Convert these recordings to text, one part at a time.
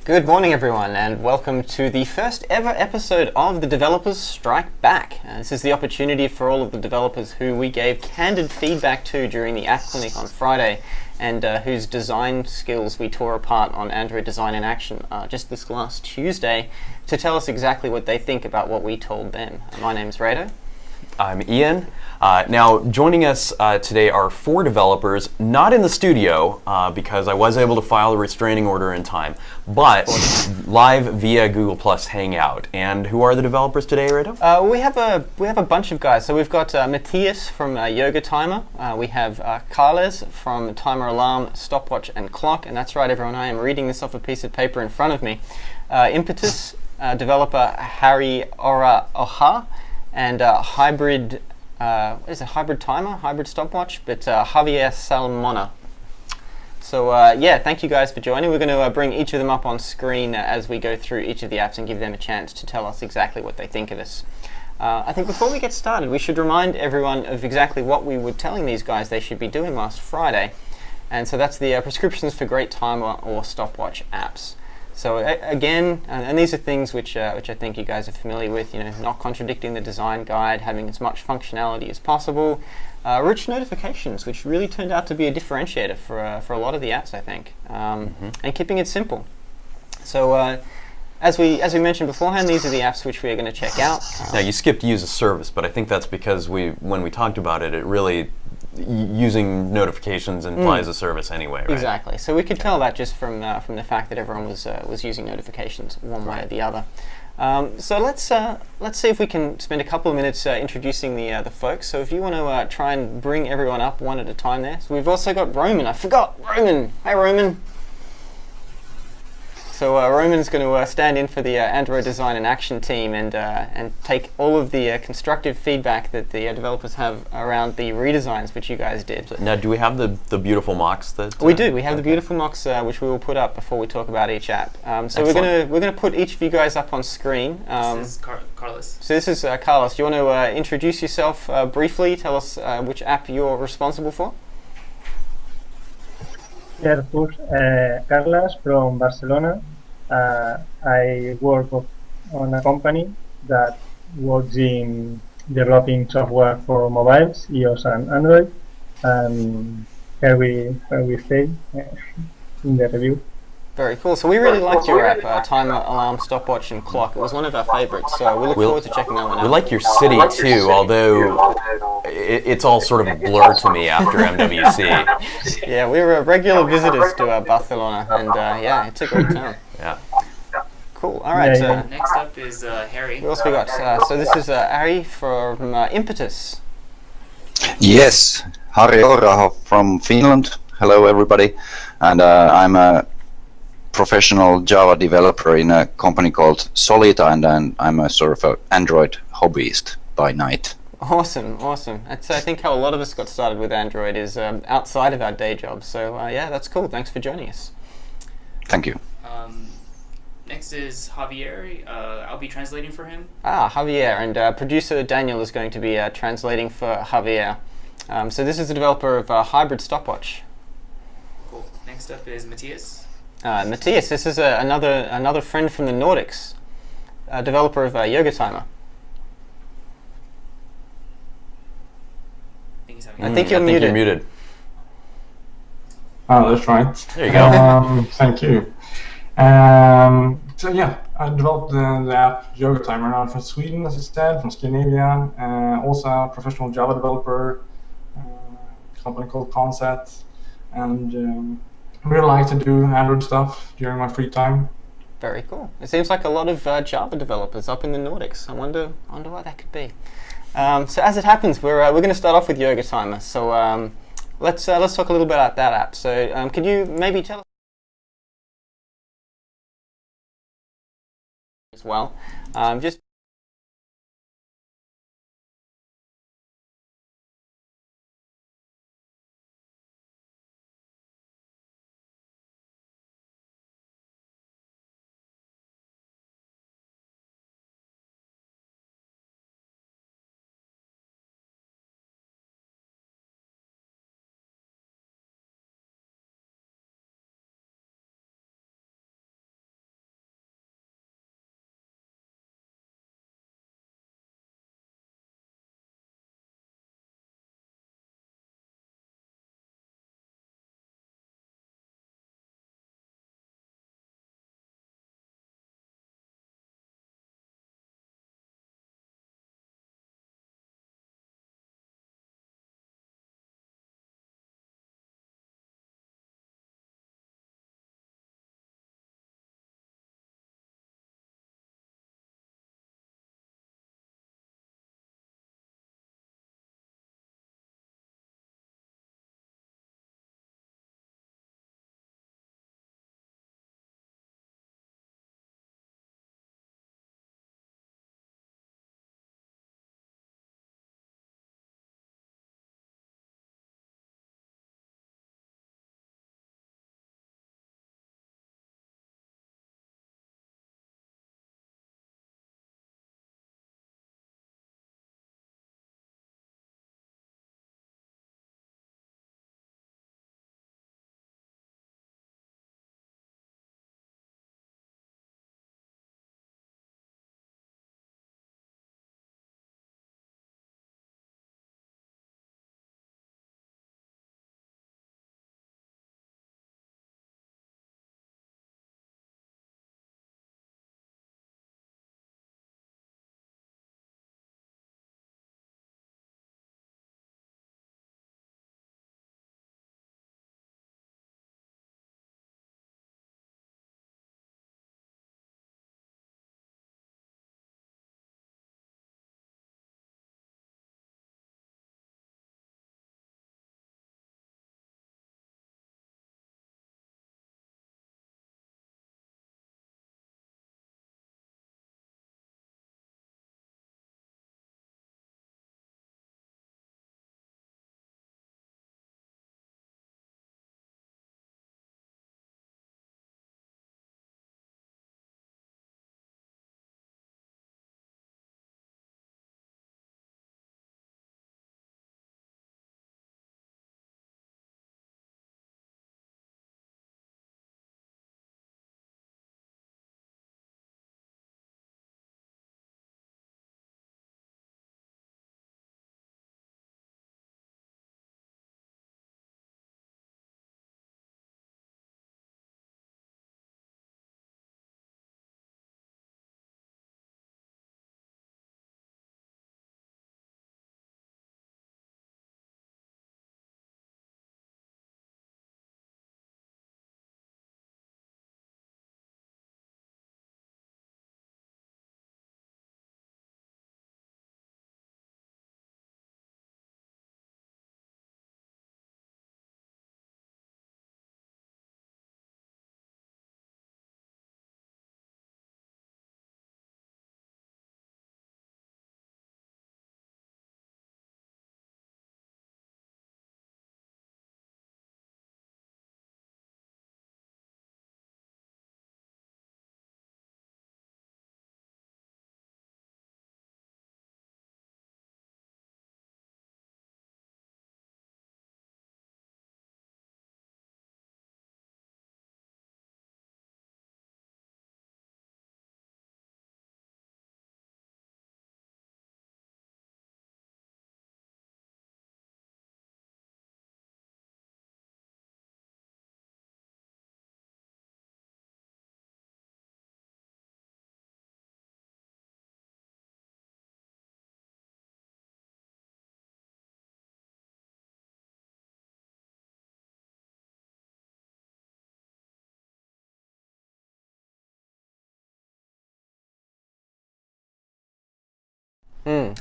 Good morning, everyone, and welcome to the first ever episode of The Developers Strike Back. This is the opportunity for all of the developers who we gave candid feedback to during the App Clinic on Friday, and whose design skills we tore apart on Android Design in Action just this last Tuesday, to tell us exactly what they think about what we told them. My name's Rado. I'm Ian. Now, joining us today are 4 developers, not in the studio because I was able to file a restraining order in time, but live via Google Plus Hangout. And who are the developers today, Rado? We have a bunch of guys. So we've got Matthias from Yoga Timer. We have Carles from Timer Alarm, Stopwatch, and Clock. And that's right, everyone. I am reading this off a piece of paper in front of me. Impetus developer Harry Oha. And hybrid, what is it, hybrid timer, hybrid stopwatch, but Javier Salmona. So yeah, thank you guys for joining. We're going to bring each of them up on screen as we go through each of the apps and give them a chance to tell us exactly what they think of us. I think before we get started, we should remind everyone of exactly what we were telling these guys they should be doing last Friday. And so that's the prescriptions for great timer or stopwatch apps. So again, and these are things which I think you guys are familiar with, you know, not contradicting the design guide, having as much functionality as possible, rich notifications, which really turned out to be a differentiator for a lot of the apps, I think, and keeping it simple. So as we mentioned beforehand, these are the apps which we are going to check out. Now, you skipped use a service, but I think that's because when we talked about it, it really using notifications implies a service anyway, right? Exactly. So we could tell that just from the fact that everyone was using notifications one way or the other. So let's see if we can spend a couple of minutes introducing the folks. So if you want to try and bring everyone up one at a time there. So we've also got Roman. I forgot Roman. Hi, Roman. So Roman's going to stand in for the Android Design and Action team and take all of the constructive feedback that the developers have around the redesigns which you guys did. Now, do we have the beautiful mocks that we do? We have the beautiful mocks which we will put up before we talk about each app. So we're gonna put each of you guys up on screen. This is Carlos. So this is Carlos. Do you want to introduce yourself briefly? Tell us which app you're responsible for. Yeah, of course. Carlos from Barcelona. I work on a company that works in developing software for mobiles, iOS and Android. And here we stay in the review. Very cool. So we really liked your app, Timer, Alarm, Stopwatch, and Clock. It was one of our favorites, so we look forward to checking that one out. We like your city too, although it's all sort of a blur to me after MWC. Yeah, we were regular visitors to Barcelona, and yeah, it's a great town. Yeah. Cool. All right. Next up is Harry. What else we got? So this is Harry from Impetus. Yes, Harri Oraho from Finland. Hello, everybody. And I'm a professional Java developer in a company called Solita, and I'm a sort of an Android hobbyist by night. Awesome, awesome. That's I think how a lot of us got started with Android is outside of our day jobs. So yeah, that's cool. Thanks for joining us. Thank you. Next is Javier. I'll be translating for him. Javier, and producer Daniel is going to be translating for Javier. So this is the developer of Hybrid Stopwatch. Cool. Next up is Matthias. Matthias, this is another friend from the Nordics, developer of Yoga Timer. I think you're muted. Oh, that's right. There you go. Thank you. So yeah, I developed the app Yoga Timer. I'm from Sweden, as you said, from Scandinavia. Also a professional Java developer, a company called Concept, and I really like to do Android stuff during my free time. Very cool. It seems like a lot of Java developers up in the Nordics. I wonder why that could be. So as it happens, we're going to start off with Yoga Timer. So let's talk a little bit about that app. So could you maybe tell us as well, just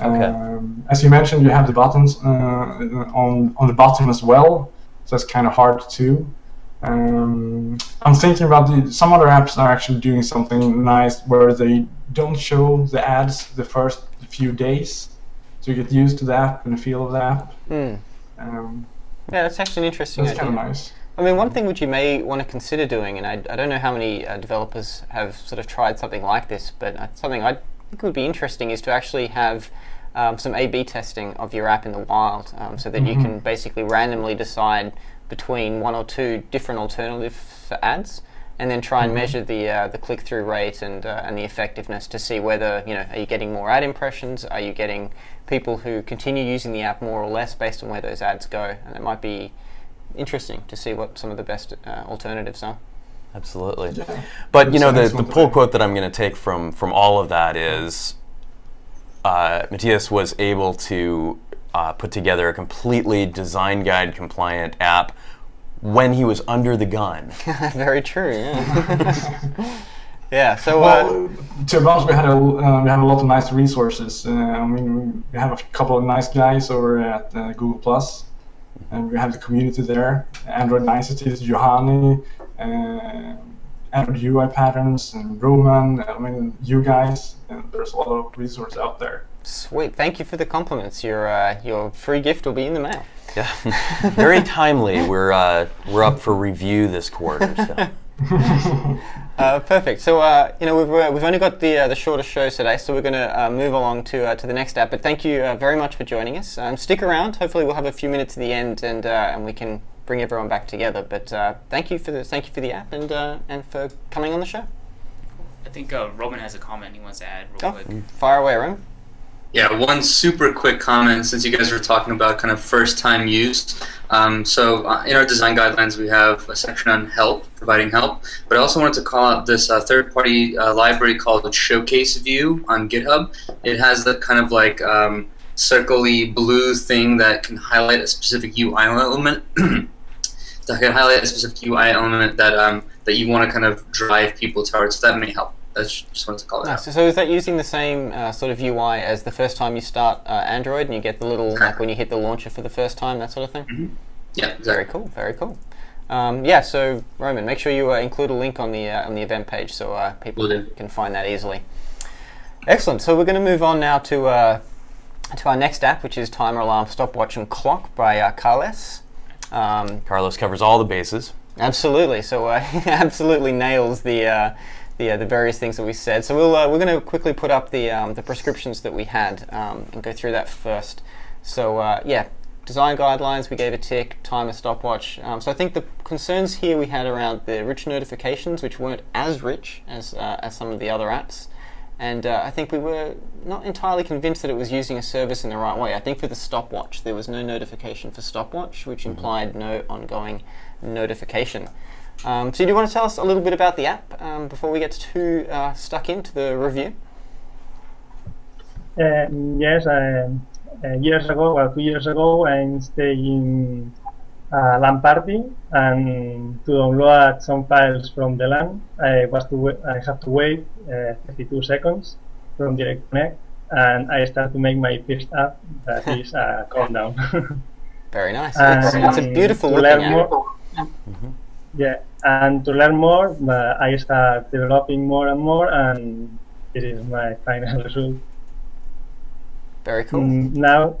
Okay. As you mentioned, you have the buttons on the bottom as well, so that's kind of hard too. I'm thinking about some other apps are actually doing something nice where they don't show the ads the first few days, so you get used to the app and the feel of the app. Yeah, that's actually an interesting That's idea. kind of nice. I mean, one thing which you may want to consider doing, and I don't know how many developers have sort of tried something like this, but something I think would be interesting is to actually have some A/B testing of your app in the wild, so that you can basically randomly decide between one or two different alternatives for ads, and then try and measure the click-through rate and the effectiveness to see whether, are you getting more ad impressions, are you getting people who continue using the app more or less based on where those ads go, and it might be interesting to see what some of the best alternatives are. Absolutely. Yeah. But the Excellent pull point. quote that I'm going to take from all of that is Matthias was able to put together a completely design guide compliant app when he was under the gun. Very true, yeah. Yeah, so... Well, to be honest, we have a lot of nice resources. We have a couple of nice guys over at Google Plus, and we have the community there. Android Niceties, Johanny, Android UI patterns, and Roman. You guys, and there's a lot of resources out there. Sweet, thank you for the compliments. Your free gift will be in the mail. Yeah, very timely. We're up for review this quarter. So. Perfect. So we've only got the shorter show today, so we're going to move along to the next app. But thank you very much for joining us. Stick around. Hopefully, we'll have a few minutes at the end, and we can bring everyone back together. But thank you for the app and for coming on the show. I think Roman has a comment he wants to add real quick. Fire away, Roman. Yeah, one super quick comment since you guys were talking about kind of first time use. So in our design guidelines we have a section on help, providing help, but I also wanted to call out this third-party library called Showcase View on GitHub. It has the kind of like circle-y blue thing that can highlight a specific UI element. That can highlight a specific UI element that you want to kind of drive people towards. So that may help. I just wanted to call it out. So is that using the same sort of UI as the first time you start Android and you get the little, like when you hit the launcher for the first time, that sort of thing? Mm-hmm. Yeah, exactly. Very cool, very cool. Yeah, so Roman, make sure you include a link on the event page so people can find that easily. Excellent, so we're going to move on now to our next app, which is Timer, Alarm, Stopwatch and Clock by Carles. Carlos covers all the bases. Absolutely, so he absolutely nails the various things that we said. So we're going to quickly put up the prescriptions that we had and go through that first. So yeah, design guidelines we gave a tick, timer, stopwatch. So I think the concerns here we had around the rich notifications, which weren't as rich as some of the other apps. And I think we were not entirely convinced that it was using a service in the right way. I think for the stopwatch, there was no notification for stopwatch, which implied no ongoing notification. So do you want to tell us a little bit about the app before we get too stuck into the review? Yes, years ago, well, 2 years ago, I stayed in a LAN party, and to download some files from the LAN, I have to wait 32 seconds from Direct Connect, and I start to make my first app, that is a countdown. Very nice. It's a beautiful looking app. Yeah, and to learn more, I start developing more and more, and this is my final result. Very cool. Now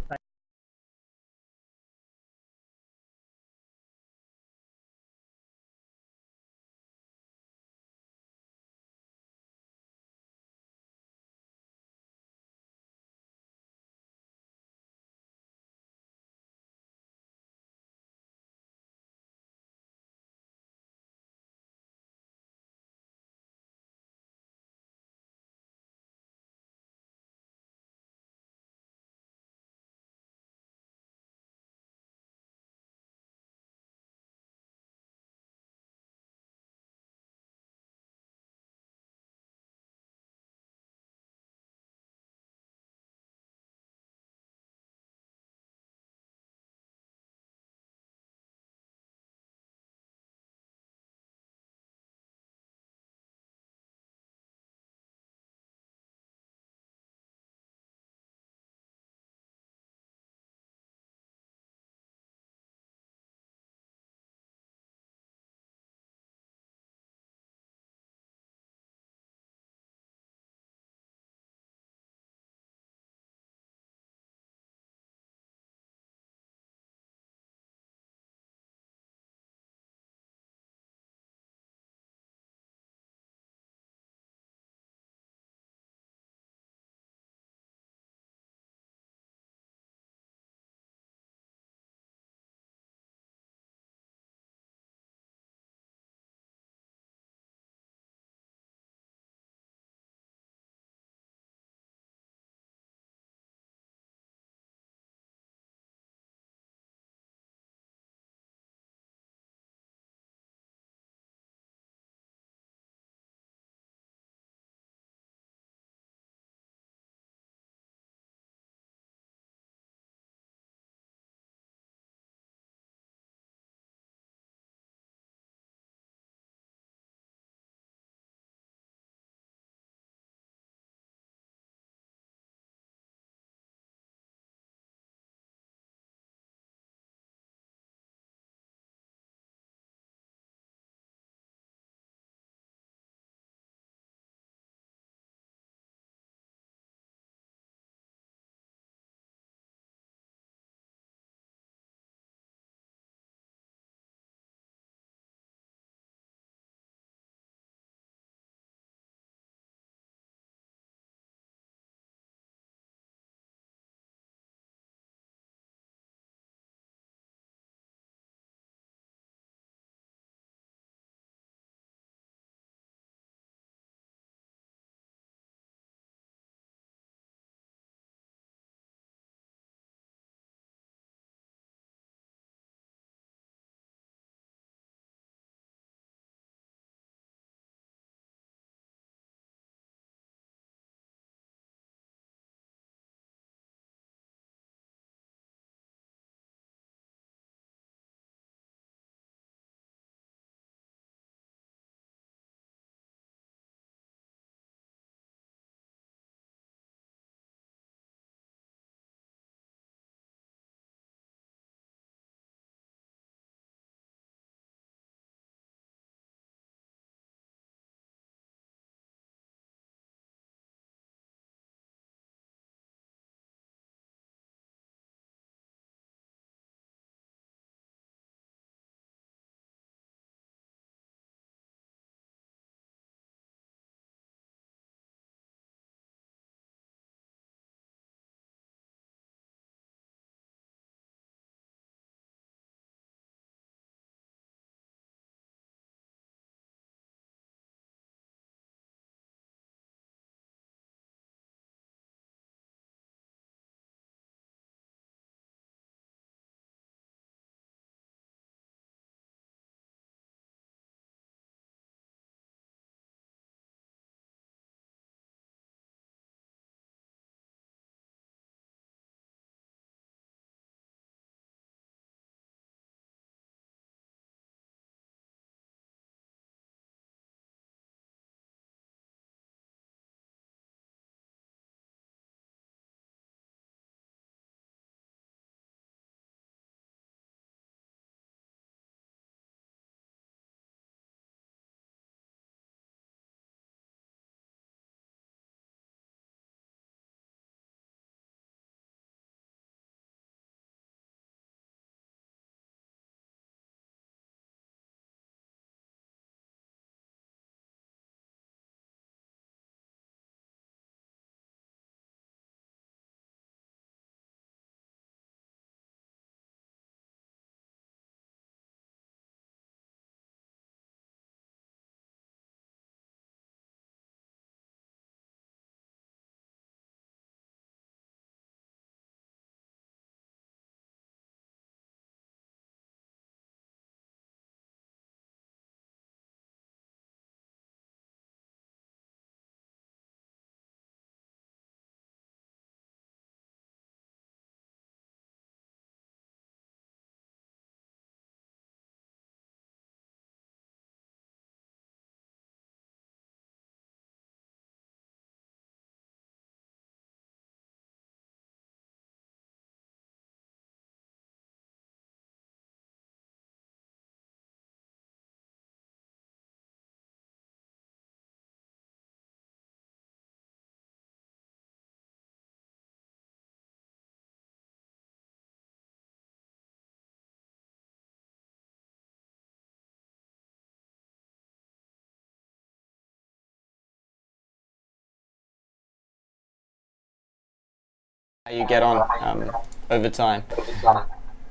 how you get on over time.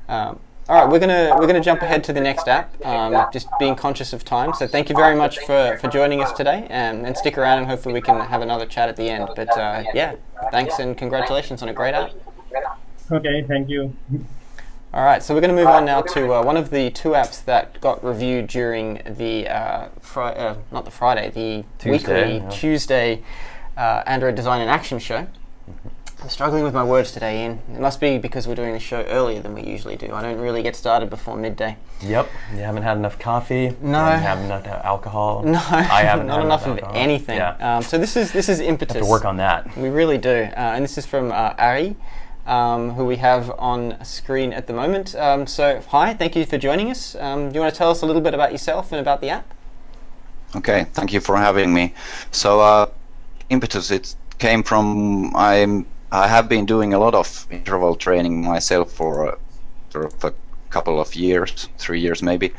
All right, we're gonna jump ahead to the next app. Just being conscious of time. So thank you very much for joining us today, and stick around and hopefully we can have another chat at the end. But yeah, thanks and congratulations on a great app. Okay, thank you. All right, so we're going to move on now to one of the two apps that got reviewed during the weekly Tuesday Android Design in Action show. I'm struggling with my words today, Ian. It must be because we're doing the show earlier than we usually do. I don't really get started before midday. Yep. You haven't had enough coffee. No. You haven't had enough alcohol. No, I haven't not had enough of alcohol. anything. Yeah. So this is Impetus. Have to work on that. We really do. And this is from Ari, who we have on screen at the moment. So hi, thank you for joining us. Do you want to tell us a little bit about yourself and about the app? Okay, thank you for having me. So Impetus, it came from I have been doing a lot of interval training myself for sort of a couple of years, 3 years maybe,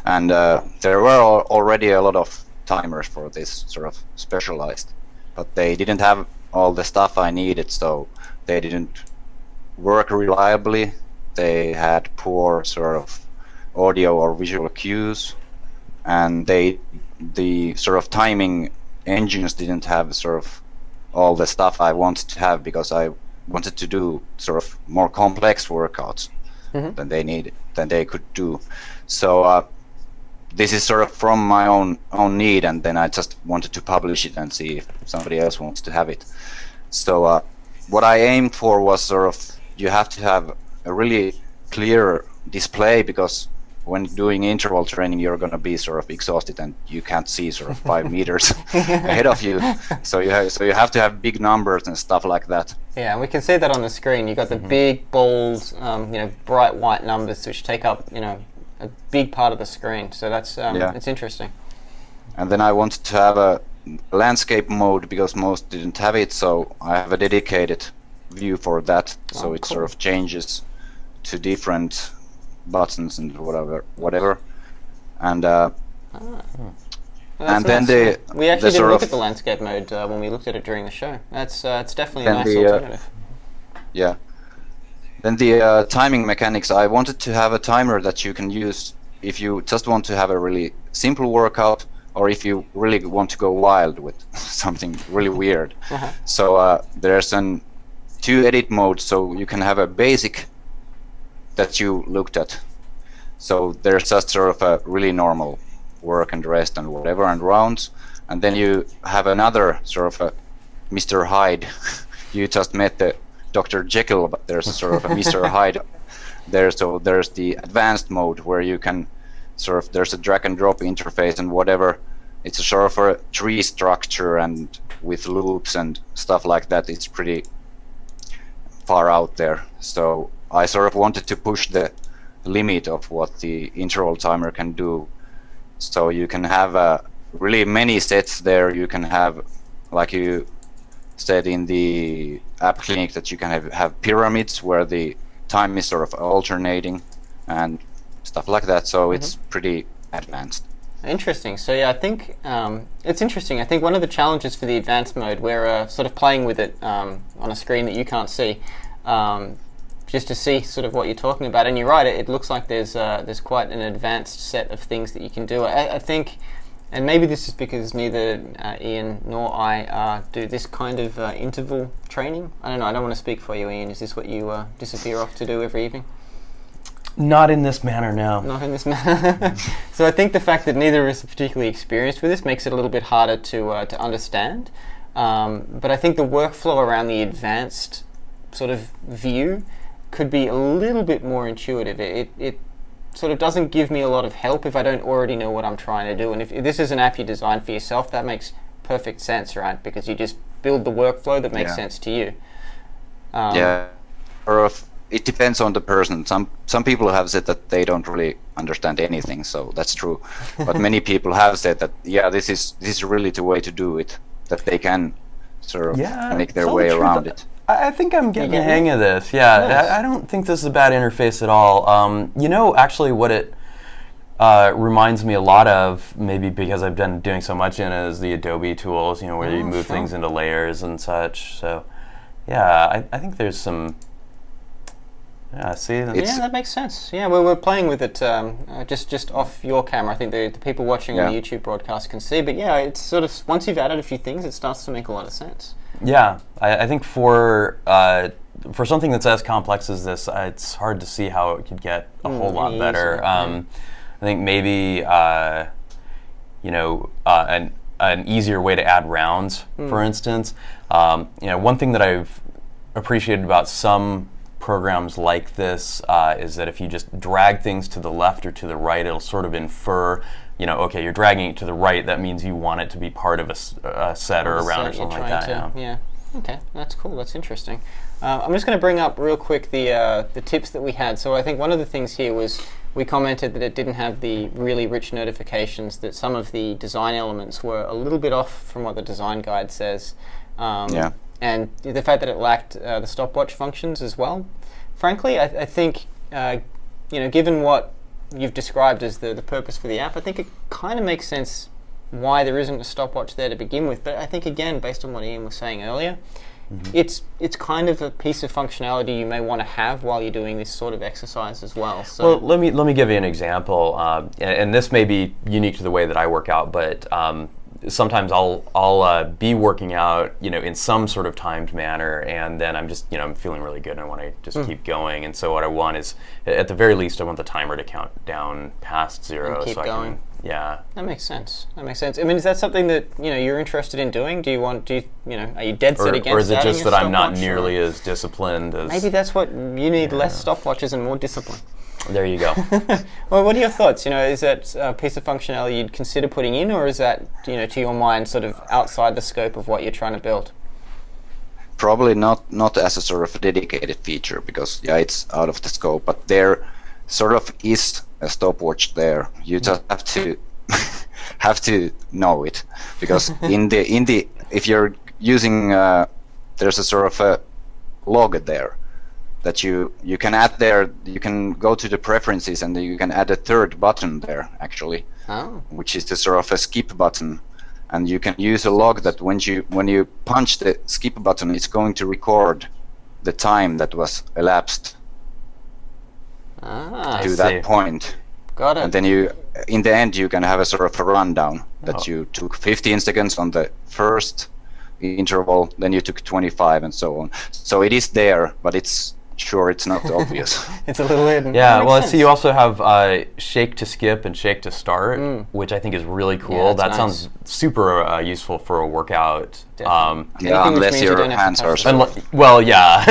and there were already a lot of timers for this sort of specialized, but they didn't have all the stuff I needed, so they didn't work reliably. They had poor sort of audio or visual cues, and the sort of timing engines didn't have sort of all the stuff I wanted to have, because I wanted to do sort of more complex workouts than they could do. So this is sort of from my own need, and then I just wanted to publish it and see if somebody else wants to have it. So what I aimed for was sort of, you have to have a really clear display, because when doing interval training you're going to be sort of exhausted and you can't see sort of 5 meters ahead of you, so you have to have big numbers and stuff like that. Yeah, and we can see that on the screen. You've got the big, bold, bright white numbers which take up a big part of the screen. So that's it's interesting. And then I wanted to have a landscape mode, because most didn't have it, so I have a dedicated view for that. So it sort of changes to different buttons and whatever, and and then we actually didn't sort look of, at the landscape mode when we looked at it during the show. It's definitely a then nice alternative. Yeah. Then the timing mechanics, I wanted to have a timer that you can use if you just want to have a really simple workout, or if you really want to go wild with something really weird. So there's two edit modes, so you can have a basic that you looked at. So there's just sort of a really normal work and rest and whatever and rounds, and then you have another sort of a Mr. Hyde. You just met the Dr. Jekyll, but there's sort of a Mr. Hyde there. So there's the advanced mode where you can sort of, there's a drag and drop interface and whatever. It's a sort of a tree structure, and with loops and stuff like that. It's pretty far out there. So I sort of wanted to push the limit of what the interval timer can do. So you can have really many sets there. You can have, like you said in the app clinic, that you can have pyramids where the time is sort of alternating and stuff like that. So it's pretty advanced. Interesting. So yeah, I think it's interesting. I think one of the challenges for the advanced mode, we're sort of playing with it on a screen that you can't see, just to see sort of what you're talking about. And you're right, it looks like there's quite an advanced set of things that you can do. I think, and maybe this is because neither Ian nor I do this kind of interval training. I don't know. I don't want to speak for you, Ian. Is this what you disappear off to do every evening? Not in this manner, no. Not in this manner. So I think the fact that neither of us are particularly experienced with this makes it a little bit harder to understand. But I think the workflow around the advanced sort of view could be a little bit more intuitive. It sort of doesn't give me a lot of help if I don't already know what I'm trying to do. And if this is an app you designed for yourself, that makes perfect sense, right? Because you just build the workflow that makes sense to you. It depends on the person. Some people have said that they don't really understand anything, so that's true. But many people have said that this is really the way to do it. That they can sort of make their way around it. I think I'm getting the hang of this. Yeah, nice. I don't think this is a bad interface at all. Actually, what it reminds me a lot of, maybe because I've been doing so much in it, is the Adobe tools. Where you move things into layers and such. So. Yeah, I think there's some. Yeah, see, Yeah, that makes sense. Yeah, we're playing with it just off your camera. I think the people watching on the YouTube broadcast can see. But yeah, it's sort of, once you've added a few things, it starts to make a lot of sense. Yeah, I think for something that's as complex as this, it's hard to see how it could get a whole lot better. I think maybe an easier way to add rounds, for instance. One thing that I've appreciated about some programs like this is that if you just drag things to the left or to the right, it'll sort of infer, okay, you're dragging it to the right, that means you want it to be part of a set or a round or something like that. Yeah. Okay, that's cool. That's interesting. I'm just going to bring up real quick the tips that we had. So I think one of the things here was we commented that it didn't have the really rich notifications, that some of the design elements were a little bit off from what the design guide says. And the fact that it lacked the stopwatch functions as well. Frankly, I think, given what you've described as the purpose for the app, I think it kind of makes sense why there isn't a stopwatch there to begin with. But I think, again, based on what Ian was saying earlier, it's kind of a piece of functionality you may want to have while you're doing this sort of exercise as well. So, well, let me give you an example, and this may be unique to the way that I work out, but sometimes I'll be working out, in some sort of timed manner, and then I'm just, I'm feeling really good and I want to just keep going. And so what I want is, at the very least, I want the timer to count down past 0. And keep so going. I can, yeah. That makes sense. I mean, is that something that you're interested in doing? Are you dead set against? Or is it adding just a that I'm not stopwatch, nearly as disciplined as? Maybe that's what you need: less stopwatches and more discipline. There you go. Well, what are your thoughts? Is that a piece of functionality you'd consider putting in, or is that, to your mind, sort of outside the scope of what you're trying to build? Probably not as a sort of a dedicated feature, because it's out of the scope. But there sort of is a stopwatch there. You just have to know it, because if you're using there's a sort of a log there that you can add there. You can go to the preferences and you can add a third button there, actually, which is the sort of a skip button, and you can use a log that when you punch the skip button, it's going to record the time that was elapsed to that point. Got it. And then in the end, you can have a sort of a rundown that you took 15 seconds on the first interval, then you took 25, and so on. So it is there, but it's not obvious. It's a little hidden. Yeah, well, I see you also have shake to skip and shake to start, which I think is really cool. Yeah, that nice. Sounds super useful for a work-out. Unless your hands are. Well, yeah.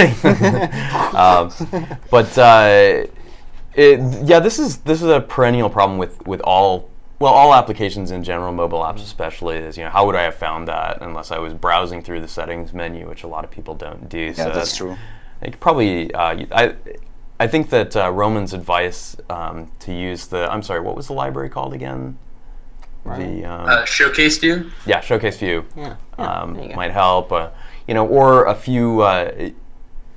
This is a perennial problem with all applications in general, mobile apps especially. Is how would I have found that unless I was browsing through the settings menu, which a lot of people don't do. Yeah, so that's true. I could probably. I think that Roman's advice to use the. I'm sorry, what was the library called again? Right. The Showcase View. Yeah, Showcase View. Yeah. Might help. Or a few.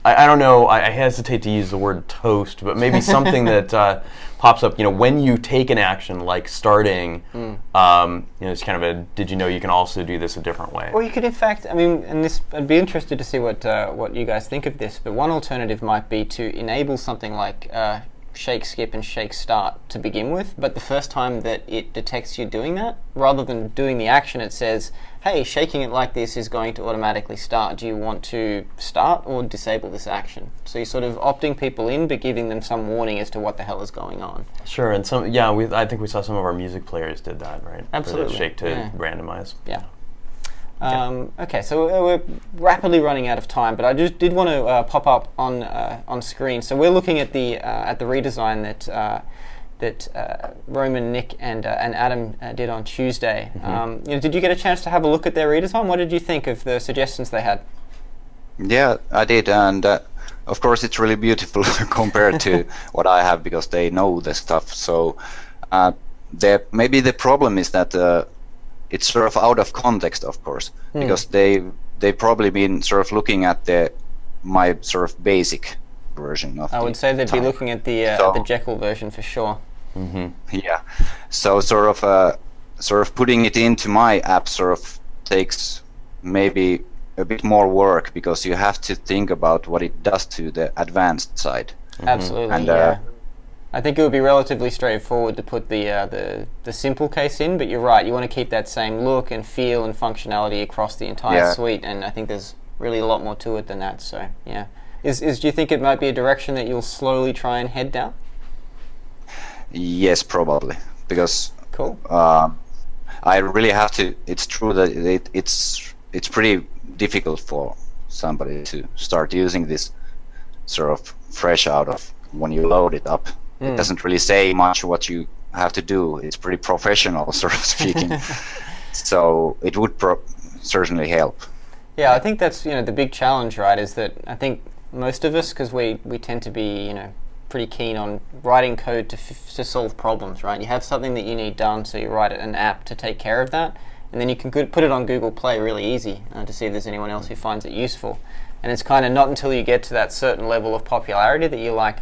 I don't know. I hesitate to use the word toast, but maybe something that pops up. When you take an action like starting, it's kind of a. Did you know you can also do this a different way? Or you could, in fact, I'd be interested to see what you guys think of this. But one alternative might be to enable something like shake skip and shake start to begin with. But the first time that it detects you doing that, rather than doing the action, it says, hey, shaking it like this is going to automatically start. Do you want to start or disable this action? So you're sort of opting people in, but giving them some warning as to what the hell is going on. Sure, and I think we saw some of our music players did that, right? Absolutely. Shake to randomize. Yeah. Okay, so we're rapidly running out of time, but I just did want to pop up on screen. So we're looking at the redesign that Roman, Nick, and Adam did on Tuesday. Did you get a chance to have a look at their redesign? What did you think of the suggestions they had? Yeah, I did, and of course it's really beautiful compared to what I have, because they know the stuff. So maybe the problem is that it's sort of out of context, of course, because they probably been sort of looking at my sort of basic version of. I would say they'd be looking at the Jekyll version for sure. Yeah, so sort of putting it into my app sort of takes maybe a bit more work because you have to think about what it does to the advanced side. Absolutely, And, yeah. I think it would be relatively straightforward to put the simple case in, but you're right, you want to keep that same look and feel and functionality across the entire Yeah. suite, and I think there's really a lot more to it than that, so yeah. Do you think it might be a direction that you'll slowly try and head down? Yes, probably, because Cool. I really have to. It's true that it's pretty difficult for somebody to start using this sort of fresh out of when you load it up. It doesn't really say much what you have to do. It's pretty professional, sort of speaking. So it would certainly help. Yeah, I think that's the big challenge, right? Is that I think most of us, because we tend to be pretty keen on writing code to solve problems, right? You have something that you need done, so you write an app to take care of that, and then you can put it on Google Play really easy to see if there's anyone else who finds it useful. And it's kind of not until you get to that certain level of popularity that you're like,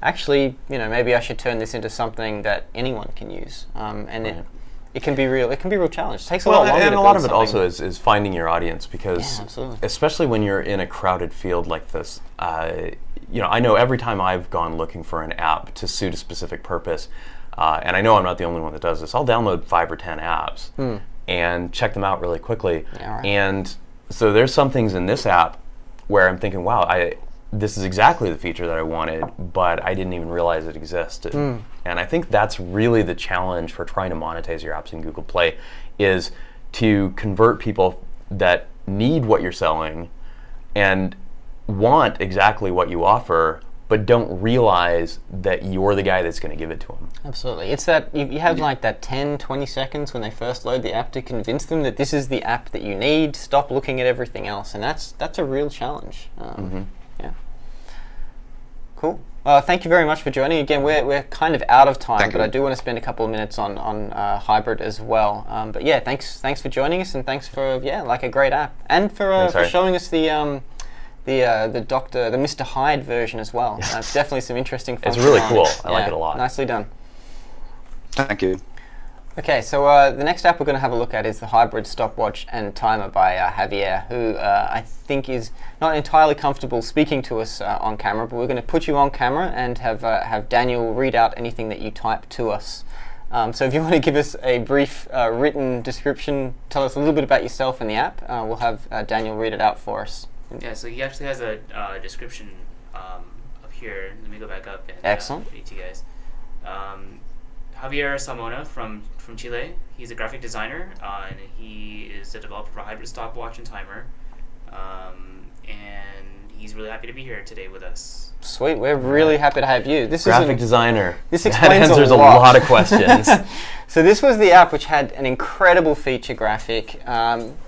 actually, maybe I should turn this into something that anyone can use. And it can be real. It can be a real challenge. It takes a lot longer. And to a lot build of it also something. is finding your audience, because Yeah, absolutely. especially when you're in a crowded field like this, I know every time I've gone looking for an app to suit a specific purpose, and I know I'm not the only one that does this, I'll download 5 or 10 apps and check them out really quickly. Yeah, right. And so there's some things in this app where I'm thinking, wow, this is exactly the feature that I wanted, but I didn't even realize it existed. And I think that's really the challenge for trying to monetize your apps in Google Play, is to convert people that need what you're selling and want exactly what you offer, but don't realize that you're the guy that's going to give it to them. Absolutely. It's that you have like that 10, 20 seconds when they first load the app to convince them that this is the app that you need. Stop looking at everything else, and that's a real challenge. Yeah. Cool. Thank you very much for joining. Again, we're kind of out of time, Thank but you. I do want to spend a couple of minutes on Hybrid as well. But yeah, thanks for joining us, and thanks for like a great app, and for Thanks, Harry. showing us the Mr. Hyde version as well. It's definitely some interesting It's really functionality. cool. I like it a lot. Nicely done. Thank you. Okay, so the next app we're going to have a look at is the Hybrid Stopwatch and Timer by Javier, who I think is not entirely comfortable speaking to us on camera, but we're going to put you on camera and have Daniel read out anything that you type to us. So if you want to give us a brief written description, tell us a little bit about yourself and the app, we'll have Daniel read it out for us. Yeah, so he actually has a description up here. Let me go back up and Excellent. read to you guys. Javier Salmona from Chile. He's a graphic designer, and he is a developer for Hybrid Stopwatch and Timer. And he's really happy to be here today with us. Sweet, we're really happy to have you. This Graphic is designer. this That explains answers a a lot. lot of questions. So this was the app which had an incredible feature graphic,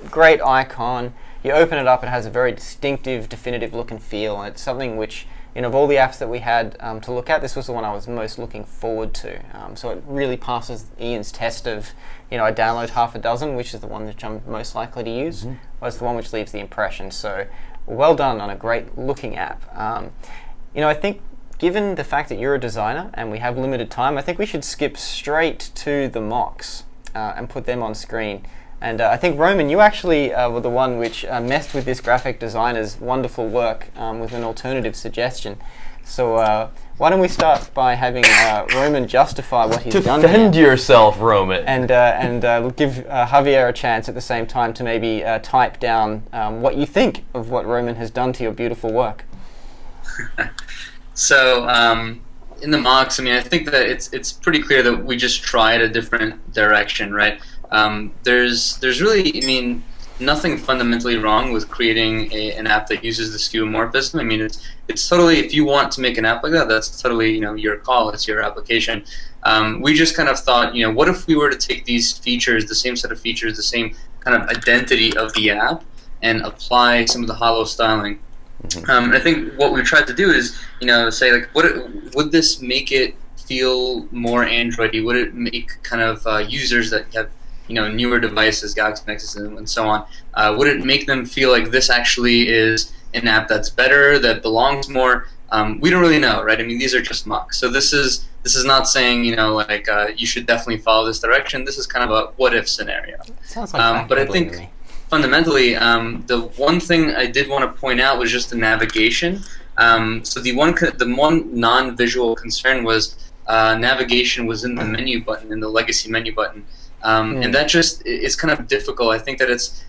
great icon. You open it up, it has a very distinctive, definitive look and feel, and it's something which, of all the apps that we had to look at, this was the one I was most looking forward to. So it really passes Ian's test of, I download half a dozen, which is the one which I'm most likely to use, or it's the one which leaves the impression. So well done on a great looking app. I think given the fact that you're a designer and we have limited time, I think we should skip straight to the mocks and put them on screen. And I think, Roman, you actually were the one which messed with this graphic designer's wonderful work with an alternative suggestion. So why don't we start by having Roman justify what he's done Defend here, yourself, Roman. and give Javier a chance at the same time to maybe type down what you think of what Roman has done to your beautiful work. So in the mocks, I think that it's pretty clear that we just tried a different direction, right? There's really, nothing fundamentally wrong with creating an app that uses the skeuomorphism. It's totally, if you want to make an app like that, that's totally your call. It's your application. We just kind of thought, what if we were to take these features, the same set of features, the same kind of identity of the app, and apply some of the hollow styling. And I think what we tried to do is, say like, would this make it feel more Android-y? Would it make kind of users that have newer devices, Galaxy Nexus and so on, would it make them feel like this actually is an app that's better, that belongs more? We don't really know, right? These are just mocks. So this is not saying, you should definitely follow this direction. This is kind of a what-if scenario. Sounds like but I backpedaling think to me. fundamentally, the one thing I did want to point out was just the navigation. So the one non-visual concern was navigation was in the menu button, in the legacy menu button, and that just is kind of difficult. I think that it's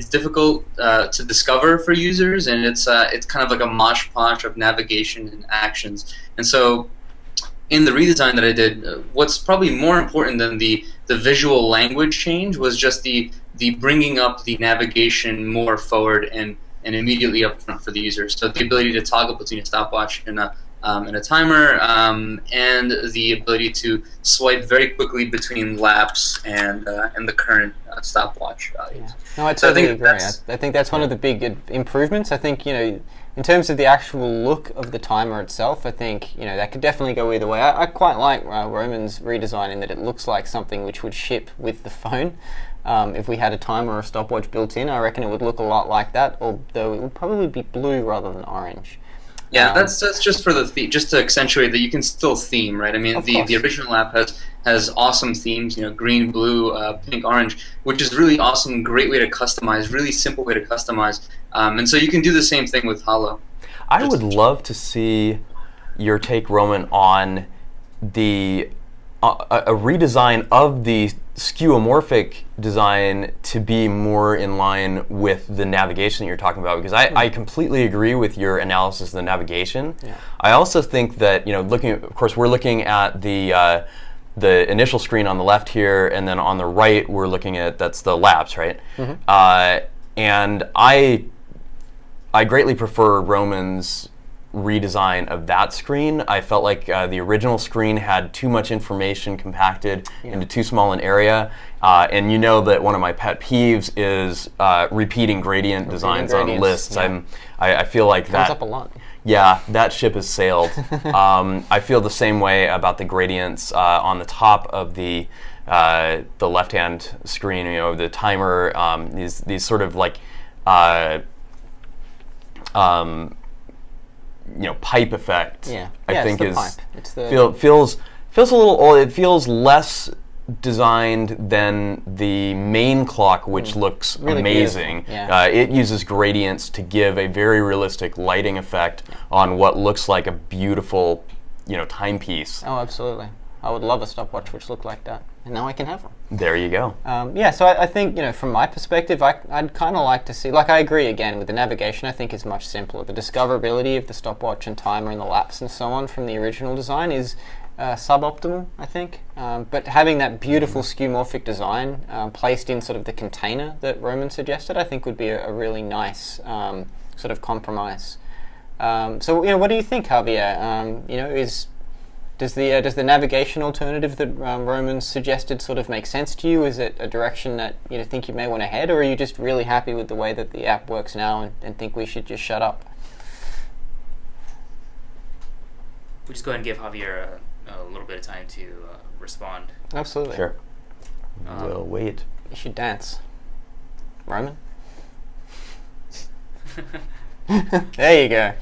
difficult to discover for users, and it's kind of like a mosh posh of navigation and actions. And so, in the redesign that I did, what's probably more important than the visual language change was just the bringing up the navigation more forward and immediately up front for the user. So the ability to toggle between a stopwatch and a timer, and the ability to swipe very quickly between laps and the current stopwatch values. Yeah. No, I totally agree. I think that's one of the big improvements. I think, in terms of the actual look of the timer itself, I think that could definitely go either way. I quite like Roman's redesign in that it looks like something which would ship with the phone. If we had a timer or a stopwatch built in, I reckon it would look a lot like that, although it would probably be blue rather than orange. Yeah, that's just for just to accentuate that you can still theme, right? I mean, the original app has awesome themes, green, blue, pink, orange, which is really awesome, great way to customize, really simple way to customize, and so you can do the same thing with Holo. I would love to see your take, Roman, on the a redesign of the skeuomorphic design to be more in line with the navigation that you're talking about, because I completely agree with your analysis of the navigation. Yeah. I also think that of course we're looking at the initial screen on the left here, and then on the right we're looking at that's the laps, right? Mm-hmm. And I greatly prefer Roman's redesign of that screen. I felt like the original screen had too much information compacted into too small an area, and that one of my pet peeves is repeating gradient designs on lists. Yeah. I feel like that comes up a lot. Yeah, that ship has sailed. I feel the same way about the gradients on the top of the left-hand screen. The timer, these sort of like pipe effect. Yeah. I think it's the is pipe. It's the feels a little old. It feels less designed than the main clock, which looks really amazing. Yeah. It uses gradients to give a very realistic lighting effect on what looks like a beautiful, timepiece. Oh, absolutely. I would love a stopwatch which looked like that, and now I can have one. There you go. So I think, from my perspective, I'd kind of like to see, I agree again with the navigation. I think is much simpler. The discoverability of the stopwatch and timer and the laps and so on from the original design is suboptimal, I think. But having that beautiful skeuomorphic design placed in sort of the container that Roman suggested, I think would be a really nice sort of compromise. So what do you think, Javier? Does the navigation alternative that Roman suggested sort of make sense to you? Is it a direction that you think you may want to head, or are you just really happy with the way that the app works now and think we should just shut up? We'll just go ahead and give Javier a little bit of time to respond. Absolutely. Sure. We'll wait. You should dance. Roman? There you go.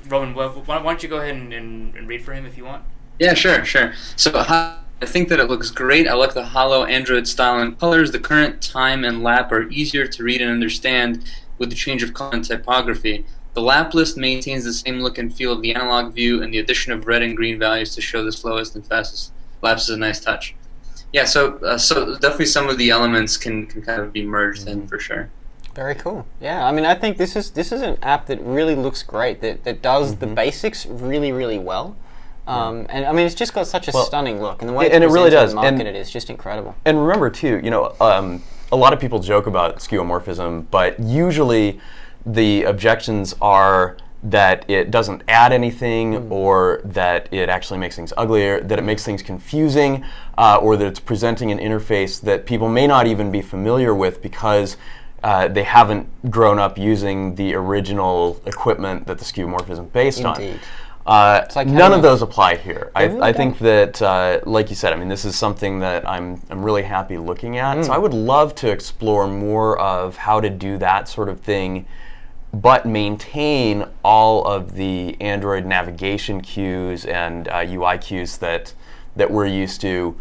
Roman, why don't you go ahead and read for him if you want? Yeah, sure. So I think that it looks great. I like the Holo Android style and colors. The current time and lap are easier to read and understand with the change of color and typography. The lap list maintains the same look and feel of the analog view, and the addition of red and green values to show the slowest and fastest laps is a nice touch. Yeah, so definitely some of the elements can kind of be merged in for sure. Very cool. Yeah, I mean, I think this is an app that really looks great. That does the basics really, really well. And I mean, it's just got such a stunning look, and the way it really does. And market it is just incredible. And remember too, a lot of people joke about skeuomorphism, but usually the objections are that it doesn't add anything, or that it actually makes things uglier, that it makes things confusing, or that it's presenting an interface that people may not even be familiar with because they haven't grown up using the original equipment that the skeuomorphism based Indeed. on. None of those apply here. I think that, like you said, I mean, this is something that I'm really happy looking at. So I would love to explore more of how to do that sort of thing, but maintain all of the Android navigation cues and UI cues that that we're used to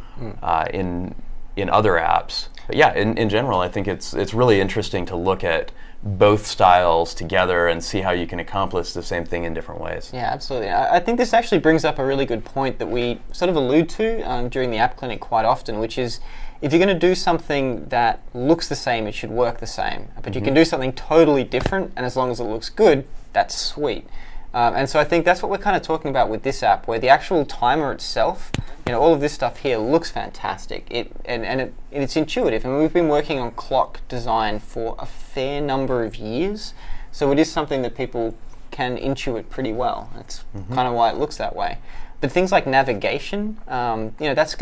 in other apps. But yeah, in general, I think it's really interesting to look at both styles together and see how you can accomplish the same thing in different ways. Yeah, absolutely. I think this actually brings up a really good point that we sort of allude to during the App Clinic quite often, which is if you're going to do something that looks the same, it should work the same. But you can do something totally different, and as long as it looks good, that's sweet. And so I think that's what we're kind of talking about with this app, where the actual timer itself, all of this stuff here looks fantastic. It's intuitive. And we've been working on clock design for a fair number of years, so it is something that people can intuit pretty well. That's kind of why it looks that way. But things like navigation, that's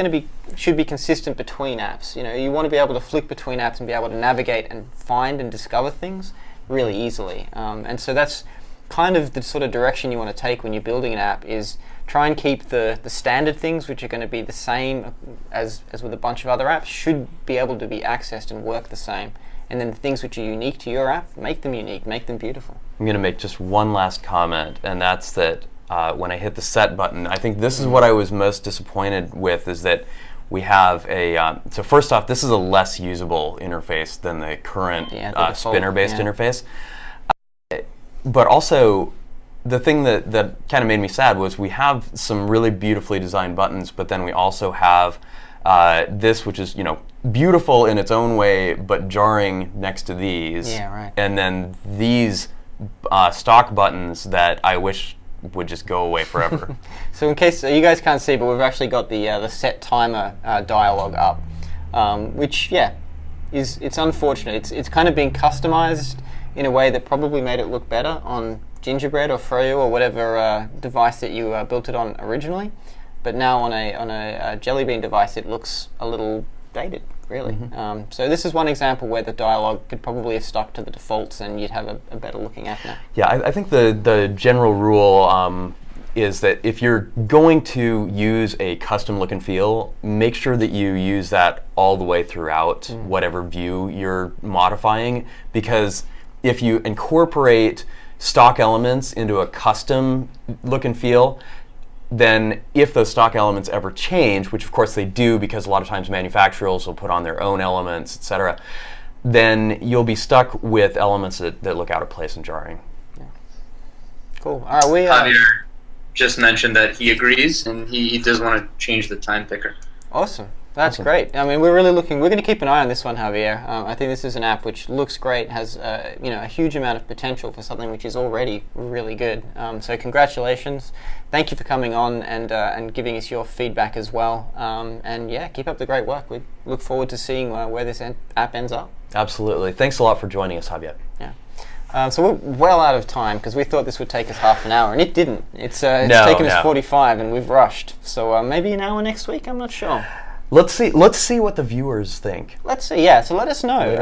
should be consistent between apps. You want to be able to flick between apps and be able to navigate and find and discover things really easily. And so that's kind of the sort of direction you want to take when you're building an app, is try and keep the standard things, which are going to be the same as with a bunch of other apps, should be able to be accessed and work the same. And then the things which are unique to your app, make them unique, make them beautiful. I'm going to make just one last comment, and that's that when I hit the set button, I think this is what I was most disappointed with, is that we have a, so first off, this is a less usable interface than the current spinner-based interface. But also, the thing that kind of made me sad was we have some really beautifully designed buttons, but then we also have this, which is beautiful in its own way, but jarring next to these. Yeah, right. And then these stock buttons that I wish would just go away forever. So in case you guys can't see, but we've actually got the set timer dialog up, which it's unfortunate. It's kind of been customized in a way that probably made it look better on Gingerbread or Froyo or whatever device that you built it on originally, but now on a Jelly Bean device it looks a little dated, really. So this is one example where the dialogue could probably have stuck to the defaults and you'd have a better looking app now. Yeah, I think the general rule is that if you're going to use a custom look and feel, make sure that you use that all the way throughout whatever view you're modifying, because if you incorporate stock elements into a custom look and feel, then if those stock elements ever change, which of course they do because a lot of times manufacturers will put on their own elements, etc., then you'll be stuck with elements that look out of place and jarring. Yeah. Cool. All right, Javier just mentioned that he agrees and he does want to change the time picker. Awesome. That's great. I mean, we're going to keep an eye on this one, Javier. I think this is an app which looks great, has a huge amount of potential for something which is already really good. So congratulations. Thank you for coming on and giving us your feedback as well. And yeah, keep up the great work. We look forward to seeing where this app ends up. Absolutely. Thanks a lot for joining us, Javier. Yeah. So we're well out of time because we thought this would take us half an hour, and it didn't. It's taken us 45, and we've rushed. So maybe an hour next week. I'm not sure. Let's see what the viewers think. Let's see, so let us know.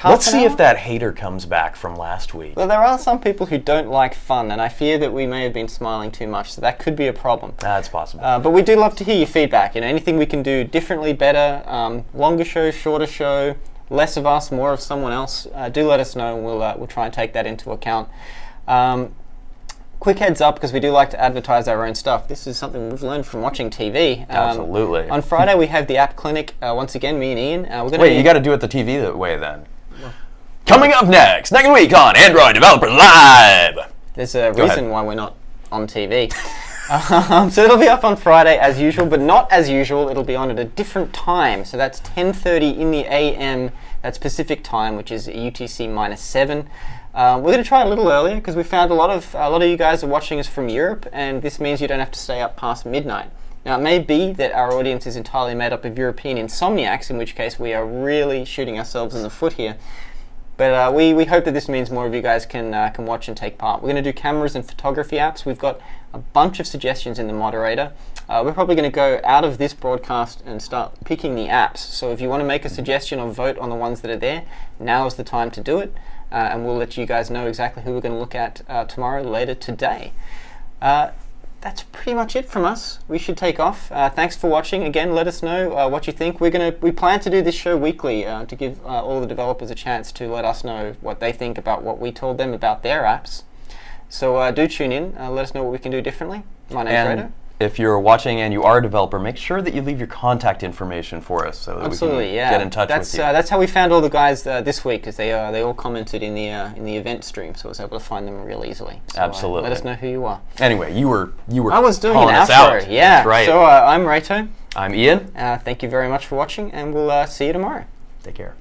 Let's see if that hater comes back from last week. Well, there are some people who don't like fun, and I fear that we may have been smiling too much, so that could be a problem. That's possible. But we do love to hear your feedback. Anything we can do differently, better, longer show, shorter show, less of us, more of someone else, do let us know, and we'll try and take that into account. Quick heads up, because we do like to advertise our own stuff. This is something we've learned from watching TV. Absolutely. On Friday we have the App Clinic, once again, me and Ian. Wait, you got to do it the TV that way then. Coming up next week on Android Developer Live! There's a reason why we're not on TV. So it'll be up on Friday as usual, but not as usual. It'll be on at a different time. So that's 10:30 in the AM. That's Pacific time, which is UTC -7. We're going to try a little earlier because we found a lot of you guys are watching us from Europe, and this means you don't have to stay up past midnight. Now, it may be that our audience is entirely made up of European insomniacs, in which case we are really shooting ourselves in the foot here. But we hope that this means more of you guys can watch and take part. We're going to do cameras and photography apps. We've got a bunch of suggestions in the moderator. We're probably going to go out of this broadcast and start picking the apps. So if you want to make a suggestion or vote on the ones that are there, now is the time to do it. And we'll let you guys know exactly who we're going to look at tomorrow, later today. That's pretty much it from us. We should take off. Thanks for watching. Again, let us know what you think. We plan to do this show weekly to give all the developers a chance to let us know what they think about what we told them about their apps. So do tune in. Let us know what we can do differently. My name's Redo. if you're watching and you are a developer, make sure that you leave your contact information for us so that Absolutely, we can yeah. get in touch That's with you. that's how we found all the guys this week, because they all commented in the event stream, so I was able to find them real easily. So, Absolutely. let us know who you are. Anyway, you were I was doing calling an us outro. out. Yeah. That's right. So I'm Reito. I'm Ian. Thank you very much for watching, and we'll see you tomorrow. Take care.